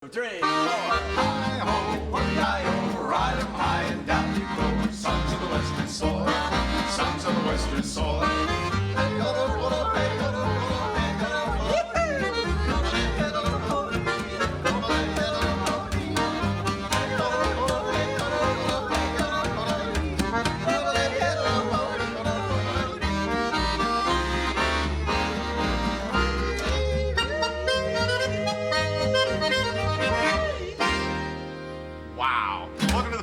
3, 4. Hi-ho, hi-ho, ride 'em high and down you go. Sons of the western soil, sons of the western soil.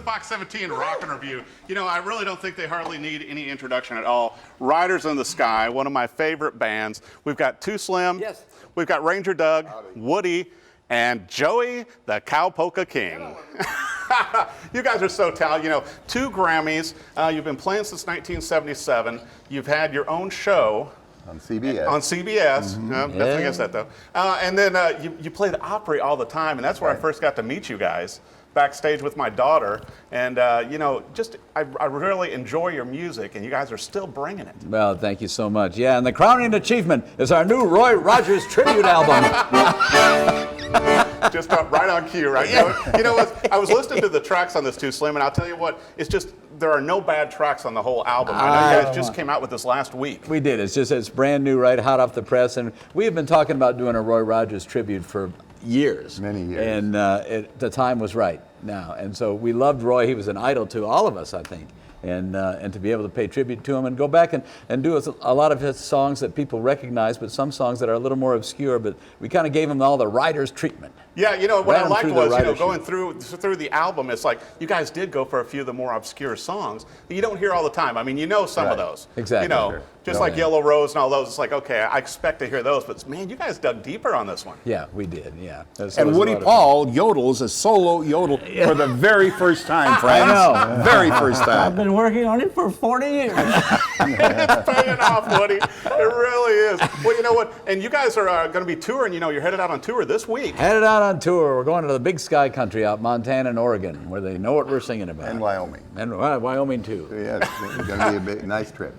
Fox 17 Rockin' Review. You know, I really don't think they hardly need any introduction at all. Riders in the Sky, one of my favorite bands. We've got Too Slim. Yes. We've got Ranger Doug, Woody, and Joey the Cowpoke King. You guys are so talented. You know, 2 Grammys. You've been playing since 1977. You've had your own show. On CBS. On CBS. Nothing against that, though. And then you play the Opry all the time, and that's where I first got to meet you guys. Backstage with my daughter, and you know, I really enjoy your music, and you guys are still bringing it. Well, thank you so much. Yeah, and the crowning achievement is our new Roy Rogers tribute album. Just right on cue, right? You know what? I was listening to the tracks on this Too Slim, and I'll tell you what, it's just there are no bad tracks on the whole album. I know you guys just came out with this last week. We did. It's brand new, right, hot off the press, and we have been talking about doing a Roy Rogers tribute for years. Many years. And the time was right now. And so we loved Roy. He was an idol to all of us, I think. And to be able to pay tribute to him and go back and do a lot of his songs that people recognize, but some songs that are a little more obscure, but we kind of gave him all the writer's treatment. Yeah, you know, what I liked was, you know, going sheet. through the album, it's like you guys did go for a few of the more obscure songs that you don't hear all the time. I mean, you know some of those. Exactly. You know, just like Yellow Rose and all those, it's like, okay, I expect to hear those, but man, you guys dug deeper on this one. Yeah, we did, yeah. And Woody Paul yodels a solo yodel for the very first time, friends. I know. Very first time. I've been working on it for 40 years. It's paying off, Woody. It really is. Well, you know what? And you guys are going to be touring. You know, you're headed out on tour this week. Headed out on tour. We're going to the big sky country out Montana and Oregon, where they know what we're singing about. And Wyoming. And Wyoming, too. Yeah, it's going to be a nice trip.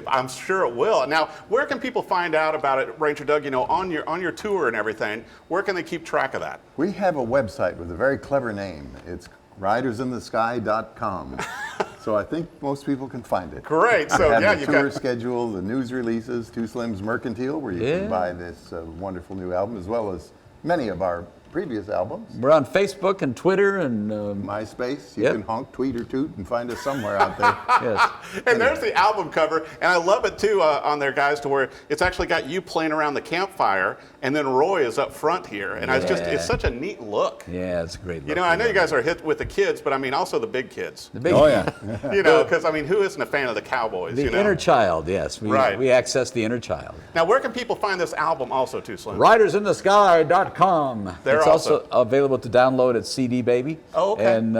I'm sure it will. Now, where can people find out about it, Ranger Doug, you know, on your tour and everything? Where can they keep track of that? We have a website with a very clever name. It's ridersinthesky.com. So I think most people can find it. Great. So we have yeah, the you've tour got schedule, the news releases, Too Slim's Mercantile, where you can buy this wonderful new album, as well as many of our previous albums. We're on Facebook and Twitter and MySpace. You can honk, tweet, or toot and find us somewhere out there. Yes. And there's the album cover, and I love it too on there, guys, to where it's actually got you playing around the campfire, and then Roy is up front here, and it's such a neat look. Yeah, it's a great look. You know, I know you guys are hit with the kids, but I mean also the big kids. The big, Oh, yeah. You know, because I mean, who isn't a fan of the Cowboys? The you know? inner child, yes. We access the inner child. Now, where can people find this album also, Too Slim? Ridersinthesky.com. They're it's also available to download at CD Baby. Oh, okay. And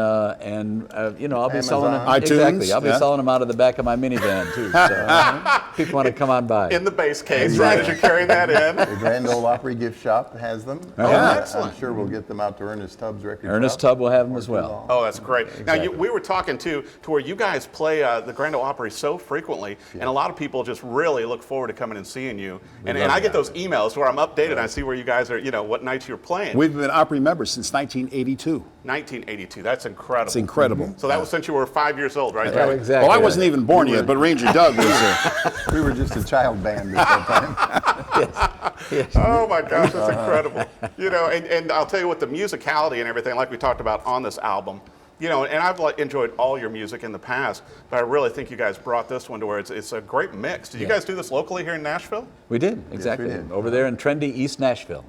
you know, I'll be Amazon. selling them. iTunes, Exactly. I'll be yeah. selling them out of the back of my minivan too. So people want to come on by. in the base case, right, as you're carrying that in. The Grand Ole Opry gift shop has them. Excellent. I'm sure we'll get them out to Ernest Tubbs record Ernest shop Tubb will have them before as too well. long. Oh, that's great. Now, we were talking to where you guys play the Grand Ole Opry so frequently, and a lot of people just really look forward to coming and seeing you. And I get those emails where I'm updated, and I see where you guys are, you know, what nights you're playing. We've been Opry members since 1982. 1982, that's incredible. It's incredible. So that was since you were 5 years old, right? Yeah, Joey? exactly. Well, I wasn't even born yet, but Ranger Doug was there. We were just a child band at that time. Oh my gosh, that's incredible. You know, and I'll tell you what, the musicality and everything, like we talked about on this album, you know, and I've enjoyed all your music in the past, but I really think you guys brought this one to where it's a great mix. Did you guys do this locally here in Nashville? We did, exactly. did. Over there in trendy East Nashville.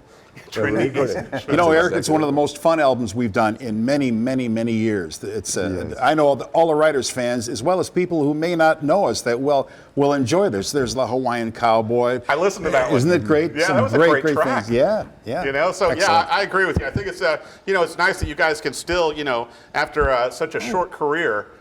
You know, Eric, it's one of the most fun albums we've done in many, many, many years. It's I know all the Writers fans, as well as people who may not know us, that will enjoy this. There's the Hawaiian Cowboy. I listened to that one. Isn't it great? Yeah, Some that was a great track. things. Yeah, yeah. You know, so Excellent. yeah, I agree with you. I think it's you know, it's nice that you guys can still, you know, after such a short career,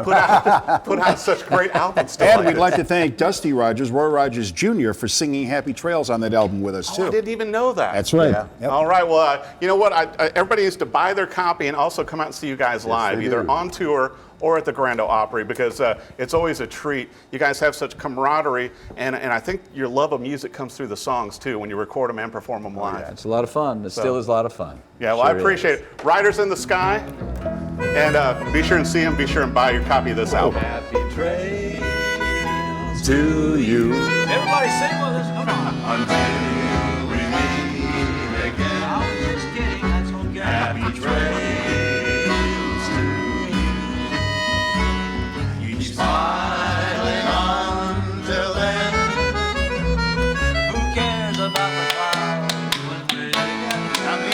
put out such great albums. Still And like we'd this. like to thank Dusty Rogers, Roy Rogers Jr., for singing Happy Trails on that album with us, Oh, too. I didn't even know that. That's right. Yeah. Yep. All right. Well, you know what? Everybody needs to buy their copy and also come out and see you guys live, they either do. on tour or at the Grand Ole Opry, because it's always a treat. You guys have such camaraderie, and I think your love of music comes through the songs too when you record them and perform them live. It's a lot of fun. It still is a lot of fun. Yeah, well, I Sure is. appreciate it. Riders in the Sky, and be sure and see them. Be sure and buy your copy of this album. Happy trails To you. Everybody sing with us. Come on. until we meet again. I was just kidding. That's okay. Happy trails to you. Keep smiling until then. Who cares about the clouds when we're together?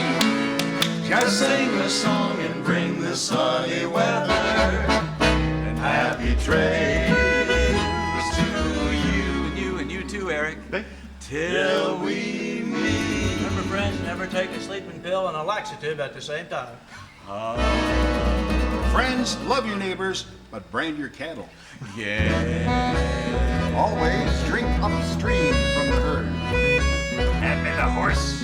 Just sing the song and bring the sunny weather. And happy trails to you. And you too, Eric. Till we meet. Remember, friends, never take a sleeping pill and a laxative at the same time. Friends, love your neighbors, but brand your cattle. Always drink upstream from the herd. And may the horse